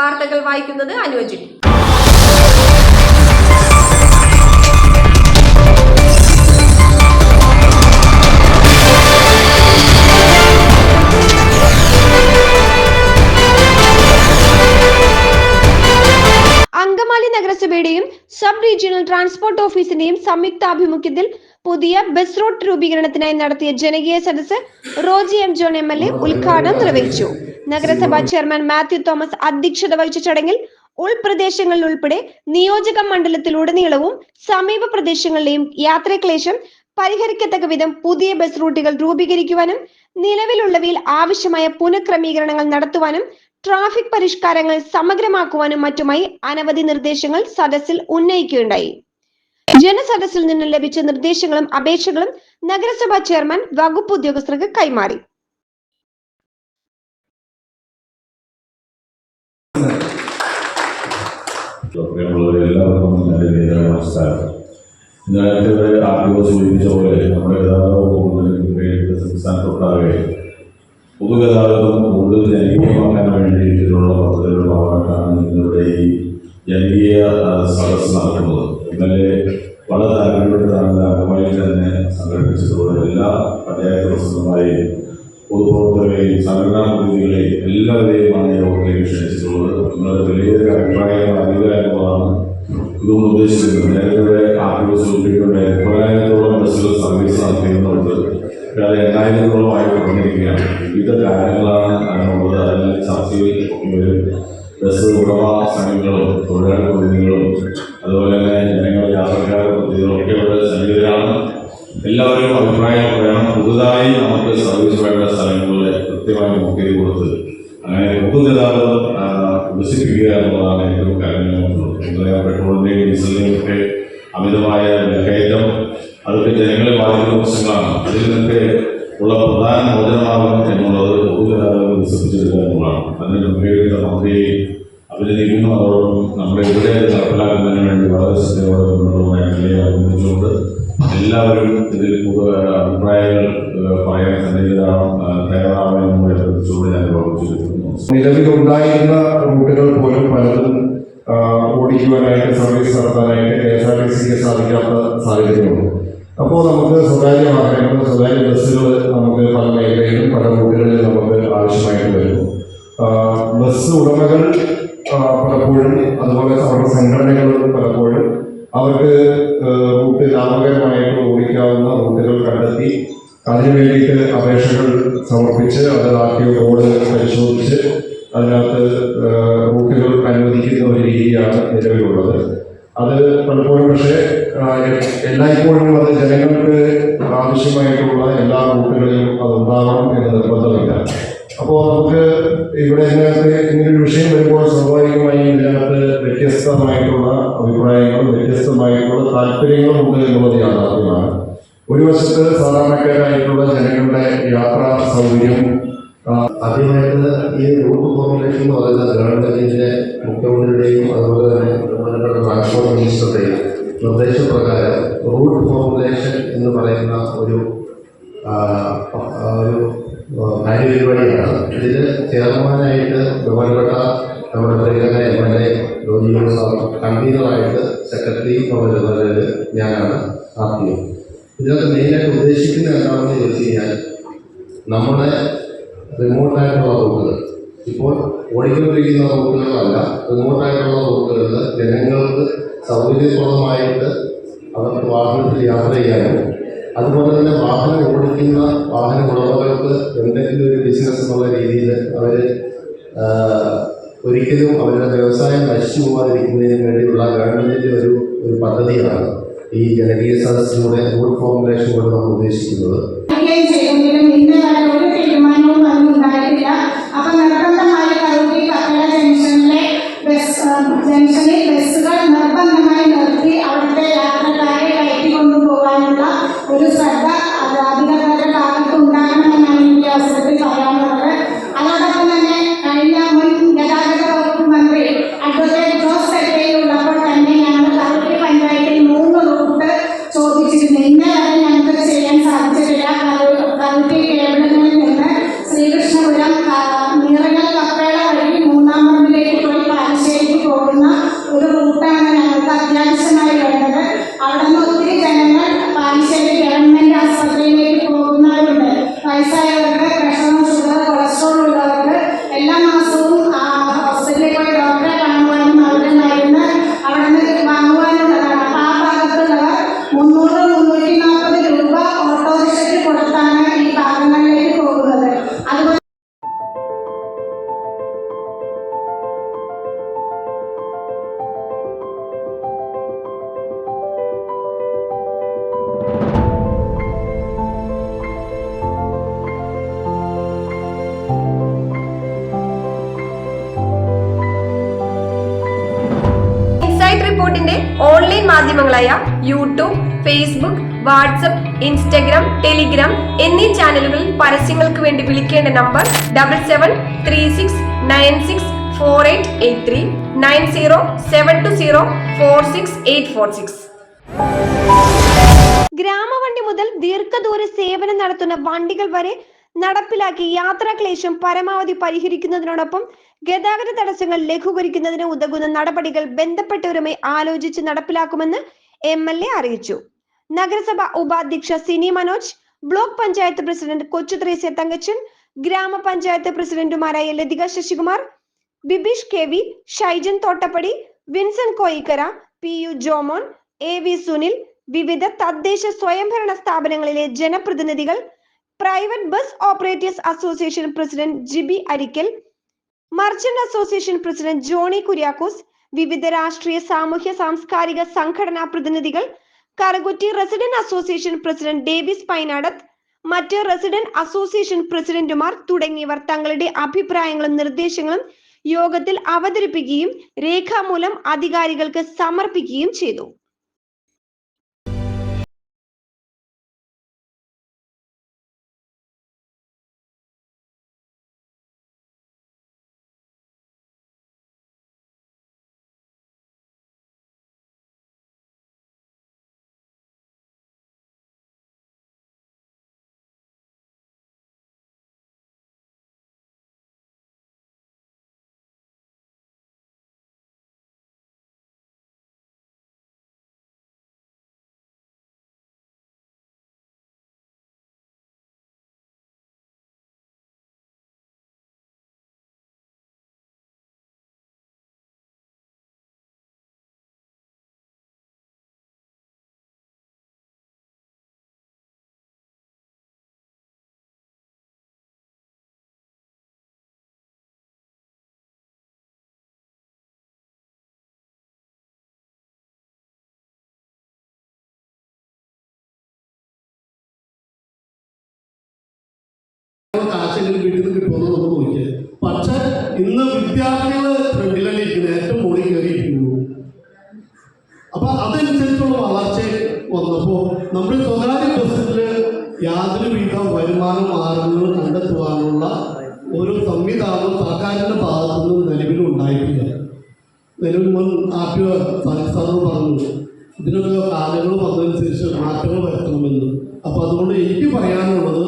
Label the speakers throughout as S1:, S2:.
S1: വാർത്തകൾ വായിക്കുന്നത് അനുജി. അങ്കമാലി നഗരസഭയുടെയും സബ് റീജിയണൽ ട്രാൻസ്പോർട്ട് ഓഫീസിന്റെയും സംയുക്താഭിമുഖ്യത്തിൽ പുതിയ ബസ് റൂട്ട് രൂപീകരണത്തിനായി നടത്തിയ ജനകീയ സദസ്സ് റോജി എം ജോൺ MLA ഉദ്ഘാടനം നിർവഹിച്ചു. നഗരസഭാ ചെയർമാൻ മാത്യു തോമസ് അധ്യക്ഷത വഹിച്ച ചടങ്ങിൽ ഉൾപ്രദേശങ്ങളിൽ ഉൾപ്പെടെ നിയോജക മണ്ഡലത്തിലുടനീളവും സമീപ പ്രദേശങ്ങളിലെയും യാത്രാക്ലേശം പരിഹരിക്കത്തക്ക വിധം പുതിയ ബസ് റൂട്ടുകൾ രൂപീകരിക്കുവാനും നിലവിലുള്ളവയിൽ ആവശ്യമായ പുനഃക്രമീകരണങ്ങൾ നടത്തുവാനും ട്രാഫിക് പരിഷ്കാരങ്ങൾ സമഗ്രമാക്കുവാനും മറ്റുമായി അനവധി നിർദ്ദേശങ്ങൾ സദസ്സിൽ ഉന്നയിക്കുകയുണ്ടായി. ജനസദസ്സിൽ നിന്ന് ലഭിച്ച നിർദ്ദേശങ്ങളും അപേക്ഷകളും നഗരസഭാ ചെയർമാൻ വകുപ്പ് ഉദ്യോഗസ്ഥർക്ക് കൈമാറി.
S2: പൊതുഗതാഗതം കൂടുതൽ ജനകീയമാക്കാൻ വേണ്ടിയിട്ടുള്ള പദ്ധതികളുടെ ഭാഗമായിട്ടാണ് നിങ്ങളുടെ ഈ ജനകീയ സദസ്സ് നടക്കുന്നത്. ഇന്നലെ വളരെ താല്പര്യപ്പെട്ടാണ് അങ്കമാലിയിൽ തന്നെ സംഘടിപ്പിച്ചിട്ടുള്ള എല്ലാ പഞ്ചായത്ത് പ്രസിഡന്റുമാരെയും പൊതുപ്രവർത്തകരെയും സംഘടനാ പ്രതിനിധികളെയും എല്ലാവരെയുമാണ് യോഗത്തിലേക്ക് ക്ഷണിച്ചിട്ടുള്ളത്. നിങ്ങളുടെ വലിയൊരു അഭിപ്രായം അറിയുക എന്നുള്ളതാണ് ഇതൊന്നും ഉദ്ദേശിക്കുന്നത്. നേരത്തെ ആർട്ടിഒ സൂചിപ്പിക്കേണ്ട 30,000-ഓളം ബസ്സുകൾ സർവീസ് നടത്തിയിരുന്നുണ്ട്. 8,000-ഓളമായി കുറഞ്ഞിരിക്കുകയാണ്. വിവിധ കാര്യങ്ങളാണ് അതിനുള്ളത്. അതിൽ ചർച്ചയിൽ വരും. ബസ് ഉടമ സംഘങ്ങളും തൊഴിലാളി പ്രതിനിധികളും അതുപോലെ തന്നെ ജനങ്ങൾ യാത്രക്കാരുടെ പ്രതിനിധികളൊക്കെ ഇവിടെ സന്നിഹിതരാണ്. എല്ലാവരും അഭിപ്രായം പറയണം. പുതുതായി നമുക്ക് സർവീസ് വേണ്ട സ്ഥലങ്ങളിൽ കൃത്യമായി നോക്കി കൊടുത്ത് അങ്ങനെ പൊതുഗതാഗതം വികസിപ്പിക്കുക എന്നുള്ളതാണ് ഏറ്റവും കാര്യങ്ങളുള്ളത്. പെട്രോളിൻ്റെയും ഡീസലിൻ്റെയും ഒക്കെ അമിതമായ വിലക്കയറ്റം അതൊക്കെ ജനങ്ങളെ ബാധിക്കുന്ന പ്രശ്നങ്ങളാണ്. അതിൽ നിന്നൊക്കെ ഉള്ള പ്രധാന മോചനമാകും എന്നുള്ളത് പൊതുഗതാഗതം വികസിപ്പിച്ചെടുക്കുക എന്നുള്ളതാണ്. അതിന് മുൻകൈയെടുത്ത മന്ത്രിയെ അഭിനന്ദിക്കുന്നു. അതോടൊപ്പം നമ്മുടെ ഇവിടെ നടപ്പിലാക്കുന്നതിന് വേണ്ടി വളരെ ശ്രദ്ധയോടെ മുന്നോട്ടുള്ള MLA അഭിനന്ദിച്ചുകൊണ്ട് എല്ലാവരും ഇതിൽ അഭിപ്രായങ്ങൾ പറയാൻ തയ്യാറാവുമെന്ന് അഭ്യർത്ഥിച്ചുകൊണ്ട് ഞാൻ പ്രവർത്തിച്ചിരിക്കുന്നു.
S3: നിലവിലുണ്ടായിരുന്ന റൂട്ടുകൾ പോലും പലതും ഓടിക്കുവാനായിട്ട് സർവീസ് നടത്താനായിട്ട് KSRTCക്ക് സാധിക്കാത്ത സാഹചര്യമുണ്ട്. അപ്പോൾ നമുക്ക് സ്വകാര്യ വാഹനങ്ങൾ, സ്വകാര്യ ബസ്സുകൾ നമുക്ക് പല മേഖലയിലും പല റൂട്ടുകളിൽ നമുക്ക് ആവശ്യമായിട്ട് വരുന്നു. ബസ് ഉടമകൾ പലപ്പോഴും അതുപോലെ അവരുടെ സംഘടനകൾ പലപ്പോഴും അവർക്ക് റൂട്ട് ലാഭകരമായിട്ട് ഓടിക്കാവുന്ന റൂട്ടുകൾ കണ്ടെത്തി അതിനു വേണ്ടിയിട്ട് അപേക്ഷകൾ സമർപ്പിച്ച് അത് RTO ബോർഡ് പരിശോധിച്ച് അതിനകത്ത് റൂട്ടുകൾ അനുവദിക്കുന്ന ഒരു രീതിയാണ് നിലവിലുള്ളത്. അത് പലപ്പോഴും പക്ഷേ എല്ലായ്പ്പോഴും അത് ജനങ്ങൾക്ക് ആവശ്യമായിട്ടുള്ള എല്ലാ റൂട്ടുകളിലും അതുണ്ടാകണം എന്ന് നിർബന്ധമില്ല. അപ്പോൾ നമുക്ക് ഇവിടെ ഇങ്ങനൊരു വിഷയം വരുമ്പോൾ സ്വാഭാവികമായി ഇതിനകത്ത് വ്യത്യസ്തമായിട്ടുള്ള അഭിപ്രായങ്ങളും വ്യത്യസ്തമായിട്ടുള്ള താല്പര്യങ്ങളും ഉണ്ട് എന്നുള്ളത് യാഥാർത്ഥ്യമാണ്. ഒരു വശത്ത് സാധാരണക്കാരായിട്ടുള്ള ജനങ്ങളുടെ യാത്രാ സൗകര്യം
S4: ആദ്യമായിട്ട് ഈ റൂട്ട് ഫോർമുലേഷൻ എന്ന് പറയുന്ന ഗവൺമെന്റിന്റെ മുഖ്യമന്ത്രിയുടെയും അതുപോലെ തന്നെ ബഹുമാനപ്പെട്ട ട്രാൻസ്പോർട്ട് മിനിസ്റ്ററുടെയും നിർദ്ദേശപ്രകാരം റൂട്ട് ഫോർമുലേഷൻ എന്ന് പറയുന്ന ഒരു കാര്യപരിപാടിയാണ്. ഇതിൽ ചെയർമാനായിട്ട് ബഹുമാനപ്പെട്ട നമ്മുടെ പ്രിയങ്കര MLA റോജി സാർ, കൺവീനറായിട്ട് സെക്രട്ടറി എന്നുള്ള ഞാനാണ് RTO. ഇതിനകത്ത് മെയിനായിട്ട് ഉദ്ദേശിക്കുന്നത് എന്താണെന്ന് ചോദിച്ചു കഴിഞ്ഞാൽ നമ്മുടെ റിമോട്ടായിട്ടുള്ള റൂട്ടുകൾ, ഇപ്പോൾ ഓടിക്കൊണ്ടിരിക്കുന്ന റൂട്ടുകളല്ല, റിമോട്ടായിട്ടുള്ള റൂട്ടുകളിൽ ജനങ്ങൾക്ക് സൗകര്യപ്രദമായിട്ട് അവർക്ക് വാഹനത്തിൽ യാത്ര ചെയ്യാനും അതുപോലെ തന്നെ വാഹനം ഓടിക്കുന്ന വാഹന ഉടമകൾക്ക് എന്തെങ്കിലും ഒരു ബിസിനസ് എന്നുള്ള രീതിയിൽ അവർ ഒരിക്കലും അവരുടെ വ്യവസായം നശിച്ചു പോകാതിരിക്കുന്നതിന് വേണ്ടിയുള്ള ഗവൺമെൻറ്റിൻ്റെ ഒരു പദ്ധതിയാണ് ഈ ജനകീയ സദസ്സിലൂടെ റൂട്ട് ഫോർമുലേഷൻ കൊണ്ട് നമ്മൾ ഉദ്ദേശിക്കുന്നത്.
S5: ജംഗ്ഷനിൽ ബസ്സുകൾ നിർബന്ധമായി നിർത്തി അവിടുത്തെ യാത്രക്കാരെ കയറ്റിക്കൊണ്ടുപോകാനുള്ള ഒരു ശ്രദ്ധ അധികൃതരുടെ ഭാഗത്ത് ഉണ്ടാകണമെന്നാണ് ഈ അവസരത്തിൽ പറയാനുള്ളത്. അതോടൊപ്പം തന്നെ കഴിഞ്ഞ മുൻ ഗതാഗത വകുപ്പ് മന്ത്രി അഡ്വക്കേറ്റ് ജോസ് തെറ്റയിലുള്ളപ്പോൾ തന്നെ ഞങ്ങൾ കറുട്ടി പഞ്ചായത്തിൽ 3 റൂട്ട് ചോദിച്ചിരുന്നു. ഇന്ന് വരെ ഞങ്ങൾക്ക് ചെയ്യാൻ സാധിച്ചിട്ടില്ല. കറുട്ടി കേബിളുകളിൽ നിന്ന് ശ്രീകൃഷ്ണപുരം നീറങ്ങ
S6: മാധ്യമങ്ങളായ YouTube, Facebook, WhatsApp, Instagram, Telegram എന്നീ ചാനലുകളിൽ പരസ്യങ്ങൾക്ക് വേണ്ടി വിളിക്കേണ്ട നമ്പർ 7736964883 9072046846.
S1: ഗ്രാമവണ്ടി മുതൽ ദീർഘദൂര സേവനം നടത്തുന്ന വണ്ടികൾ വരെ നടപ്പിലാക്കി യാത്രാക്ലേശം പരമാവധി പരിഹരിക്കുന്നതിനോടൊപ്പം ഗതാഗത തടസ്സങ്ങൾ ലഘൂകരിക്കുന്നതിന് ഉതകുന്ന നടപടികൾ ബന്ധപ്പെട്ടവരുമായി ആലോചിച്ച് നടപ്പിലാക്കുമെന്ന് MLA അറിയിച്ചു. നഗരസഭ ഉപാധ്യക്ഷ സിനി മനോജ്, ബ്ലോക്ക് പഞ്ചായത്ത് പ്രസിഡന്റ് കൊച്ചുത്രേസ്യ തങ്കച്ചൻ, ഗ്രാമപഞ്ചായത്ത് പ്രസിഡന്റുമാരായ Lathika Sasikumar, Bibeesh KV, Shaijan തോട്ടപ്പടി, Vinson Koickara, PU Jomon, AV Sunil, വിവിധ തദ്ദേശ സ്വയംഭരണ സ്ഥാപനങ്ങളിലെ ജനപ്രതിനിധികൾ, private bus operators association president Jibi Arikkal, merchant association president Johny Kuriakose, വിവിധ രാഷ്ട്രീയ സാമൂഹ്യ സാംസ്കാരിക സംഘടനാ പ്രതിനിധികൾ, Karukutty resident association president Davis Painadath, മറ്റ് റെസിഡന്റ് അസോസിയേഷൻ പ്രസിഡന്റുമാർ തുടങ്ങിയവർ തങ്ങളുടെ അഭിപ്രായങ്ങളും നിർദ്ദേശങ്ങളും യോഗത്തിൽ അവതരിപ്പിക്കുകയും രേഖാമൂലം അധികാരികൾക്ക് സമർപ്പിക്കുകയും ചെയ്തു.
S4: കാശെങ്കിലും വീട്ടിൽ നിന്ന് കിട്ടുമെന്ന് നമുക്ക് നോക്കിയാൽ. പക്ഷെ ഇന്ന് വിദ്യാർത്ഥികൾ ഫ്രണ്ടിലല്ലേ ഇരിക്കുന്നത്, ഏറ്റവും മുകളിൽ കയറിയിരിക്കുന്നു. അപ്പൊ അതനുസരിച്ചുള്ള വളർച്ച വന്നപ്പോൾ നമ്മൾ സ്വകാര്യ ബസ്സിൽ യാതൊരുവിധ വരുമാന മാർഗങ്ങൾ കണ്ടെത്തുവാനുള്ള ഒരു സംവിധാനം സർക്കാരിന്റെ ഭാഗത്തു നിന്ന് നിലവിലുണ്ടായിട്ടില്ല. നിലവിൽ മുൻ RTO സാറ് പറഞ്ഞു ഇതിനൊക്കെ കാലങ്ങൾ വന്നതനുസരിച്ച് മാറ്റങ്ങൾ വരുത്തണമെന്ന്. അപ്പൊ അതുകൊണ്ട് എനിക്ക് പറയാനുള്ളത്,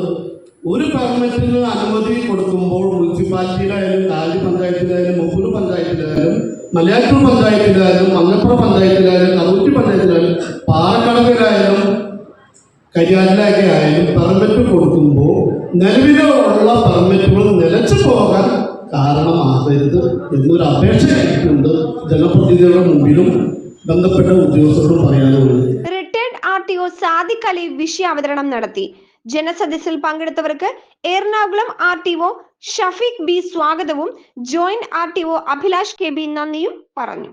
S4: ഒരു പെർമിറ്റിന് അനുമതി കൊടുക്കുമ്പോൾ മുനിസിപ്പാലിറ്റിയിലായാലും കാലി പഞ്ചായത്തിലായാലും മുപ്പൂർ പഞ്ചായത്തിലായാലും മലയാറ്റൂർ പഞ്ചായത്തിലായാലും മലപ്പുറം പഞ്ചായത്തിലായാലും കറുകുറ്റി പഞ്ചായത്തിലായാലും പാറക്കടവിലായാലും കരിയാറ്റിലൊക്കെ ആയാലും പെർമിറ്റ് കൊടുക്കുമ്പോൾ നിലവിലുള്ള പെർമിറ്റുകൾ നിലച്ചു പോകാൻ കാരണമാകരുത് എന്നൊരു അപേക്ഷ എനിക്കുണ്ട് ജനപ്രതിനിധികളുടെ മുമ്പിലും ബന്ധപ്പെട്ട ഉദ്യോഗസ്ഥരോടും പറയാനുള്ളത്.
S1: റിട്ടയർഡ് RTO സാദിഖ് അലി വിഷയാവതരണം നടത്തി. ജനസദസ്സിൽ പങ്കെടുത്തവർക്ക് എറണാകുളം RTO ഷഫീഖ് B സ്വാഗതവും ജോയിന്റ് RTO അഭിലാഷ് KB നന്ദിയും പറഞ്ഞു.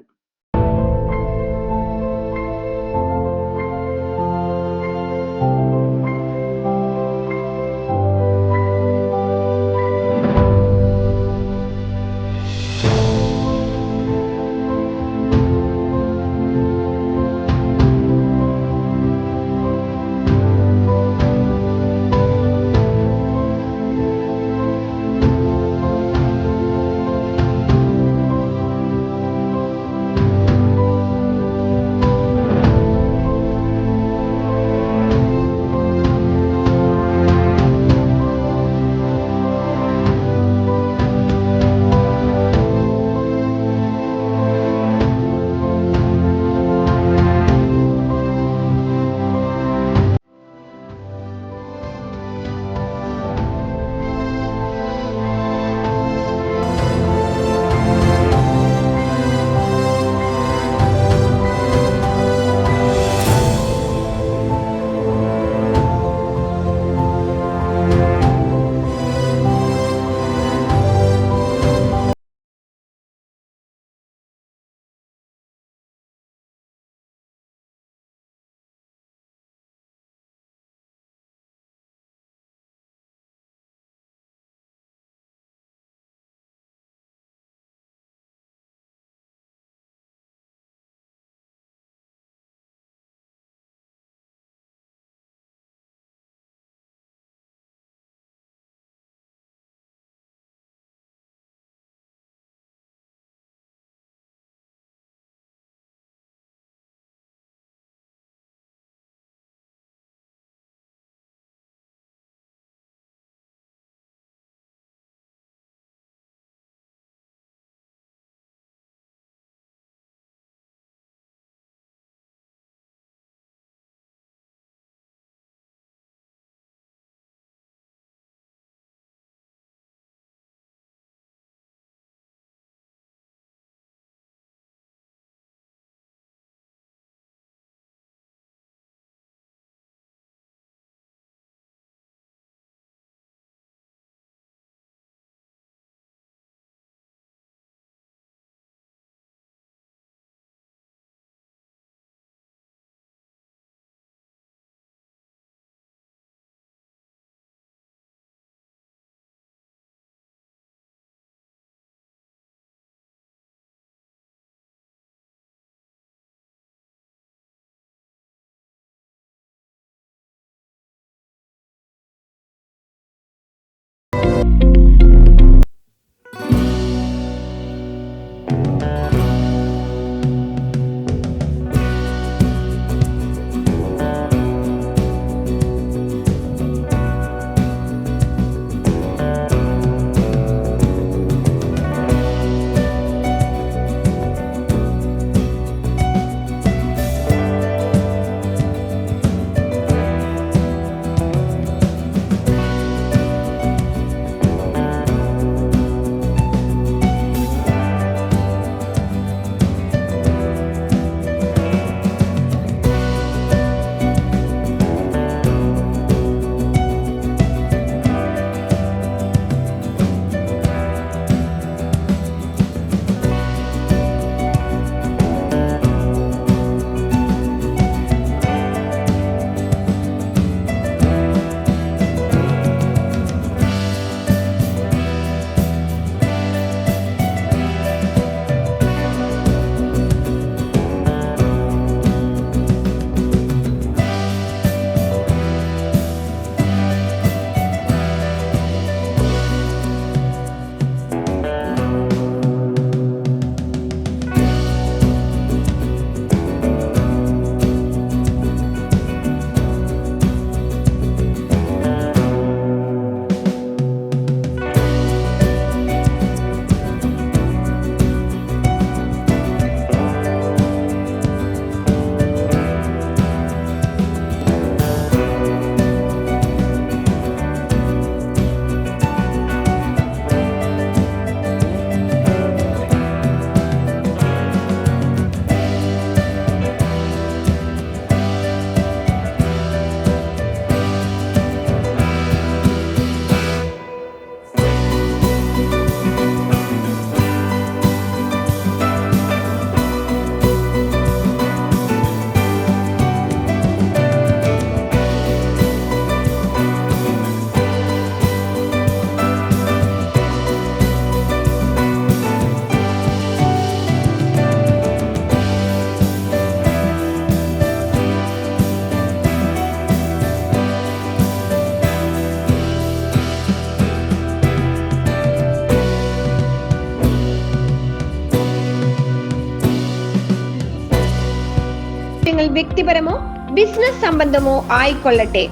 S1: വ്യക്തിപരമോ ബിസിനസ് സംബന്ധമോ ആയിക്കൊള്ളട്ടെ,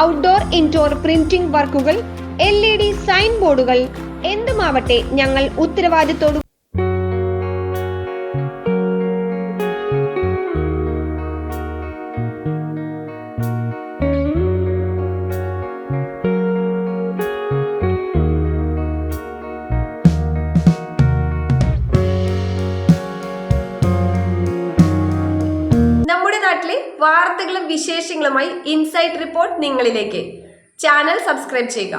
S1: ഔട്ട്ഡോർ ഇൻഡോർ പ്രിന്റിംഗ് വർക്കുകൾ, LED സൈൻ ബോർഡുകൾ എന്തുമാവട്ടെ, ഞങ്ങൾ ഉത്തരവാദിത്തോടു
S6: നമ്മുടെ നാട്ടിലെ വാർത്തകളും വിശേഷങ്ങളുമായി ഇൻസൈറ്റ് റിപ്പോർട്ട് നിങ്ങളിലേക്ക്. ചാനൽ സബ്സ്ക്രൈബ് ചെയ്യുക.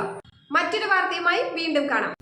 S6: മറ്റൊരു വാർത്തയുമായി വീണ്ടും കാണാം.